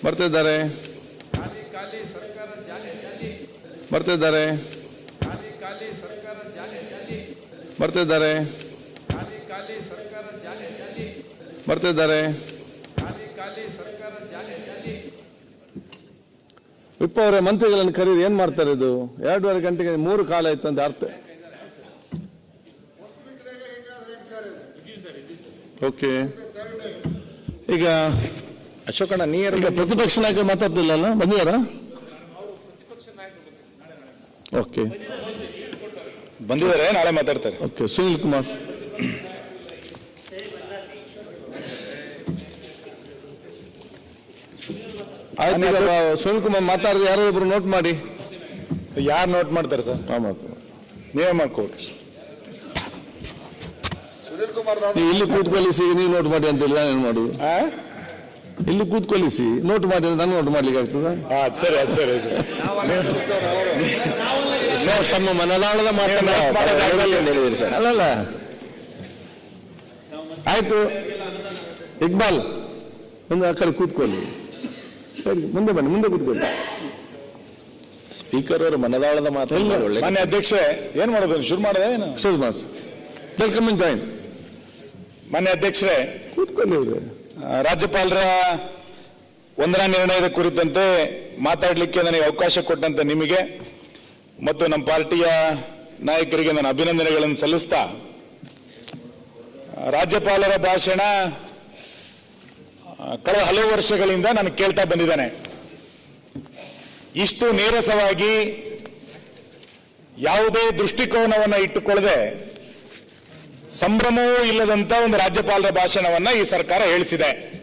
ಬರ್ತಿದ್ದಾರೆ ಬರ್ತಿದ್ದಾರೆ ಬರ್ತಿದ್ದಾರೆ ಬರ್ತಿದ್ದಾರೆ ವಿಪ್ಪ ಅವರೇ, ಮಂತ್ರಿಗಳನ್ನು ಕರೀರಿ. ಏನ್ ಮಾಡ್ತಾರೆ ಇದು? 2:30 ಗಂಟೆಗೆ 3 ಕಾಲ ಆಯ್ತು ಅಂತ ಅರ್ಥ. ಓಕೆ, ಈಗ ಅಶೋಕಣ್ಣ ನೀರು ಈಗ ಪ್ರತಿಪಕ್ಷ ನಾಯಕರು ಮಾತಾಡ್ತಿಲ್ಲ, ಬಂದಿದಾರ? ಓಕೆ, ಬಂದಿದ್ದಾರೆ, ನಾಳೆ ಮಾತಾಡ್ತಾರೆ. ಓಕೆ. ಸುನಿಲ್ ಕುಮಾರ್. ಆಯ್ತು, ಸುನಿಲ್ ಕುಮಾರ್ ಮಾತಾಡಿದ್ರೆ ಯಾರೋ ಒಬ್ರು ನೋಟ್ ಮಾಡಿ. ಯಾರು ನೋಟ್ ಮಾಡ್ತಾರೆ ಸರ್? ನೀವೇ ಮಾಡ್ಕೊಡ್ರಿ. ನೀವು ಇಲ್ಲಿ ಕೂತ್ಕೊಳಿಸಿ, ನೀವು ನೋಟ್ ಮಾಡಿ ಅಂತಿಲ್ಲ, ನಾನು ಮಾಡುದು? ಇಲ್ಲಿ ಕೂತ್ಕೊಳಿಸಿ ನೋಟ್ ಮಾಡಿ, ನಾನು ನೋಟ್ ಮಾಡ್ಲಿಕ್ಕೆ ಆಗ್ತದ? ಸರಿ, ಅದು ಸರಿ ಸರ್. ತಮ್ಮ ಮನದಾಳದ ಮಾತನಾಡಿದ್ರಿ ಸರ್. ಅಲ್ಲಲ್ಲ, ಆಯ್ತು. ಇಕ್ಬಾಲ್ ಒಂದು ಆ ಕಡೆ ಕೂತ್ಕೊಳ್ಳಿ. ಸರಿ, ಮುಂದೆ ಬನ್ನಿ, ಮುಂದೆ ಕೂತ್ಕೊಳ್ಳಿ. ಸ್ಪೀಕರ್ ಅವರು ಮನದಾಳದ ಮಾತು. ಮಾನ್ಯ ಅಧ್ಯಕ್ಷೆ, ಏನ್ ಮಾಡೋದು? ಶುರು ಮಾಡಿದೆ ಏನು? ಶುರು ಮಾಡಿ. ವೆಲ್ಕಮ್ ಇನ್ ಜಾಯಿನ್. ಮಾನ್ಯ ಅಧ್ಯಕ್ಷರೇ, ಕೂತ್ಕೊಳ್ಳಿ. ರಾಜ್ಯಪಾಲರ ವಂದನಾ ನಿರ್ಣಯದ ಕುರಿತಂತೆ ಮಾತಾಡಲಿಕ್ಕೆ ನನಗೆ ಅವಕಾಶ ಕೊಟ್ಟಂತ ನಿಮಗೆ ಮತ್ತು ನಮ್ಮ ಪಾರ್ಟಿಯ ನಾಯಕರಿಗೆ ನಾನು ಅಭಿನಂದನೆಗಳನ್ನು ಸಲ್ಲಿಸ್ತಾ, ರಾಜ್ಯಪಾಲರ ಭಾಷಣ ಕಳೆದ ಹಲವು ವರ್ಷಗಳಿಂದ ನಾನು ಕೇಳ್ತಾ ಬಂದಿದ್ದೇನೆ. ಇಷ್ಟು ನೀರಸವಾಗಿ ಯಾವುದೇ ದೃಷ್ಟಿಕೋನವನ್ನು ಇಟ್ಟುಕೊಳ್ಳದೆ ಸಂಭ್ರಮವೂ ಇಲ್ಲದಂತ ಒಂದು ರಾಜ್ಯಪಾಲರ ಭಾಷಣವನ್ನ ಈ ಸರ್ಕಾರ ಹೇಳಿಸಿದೆ.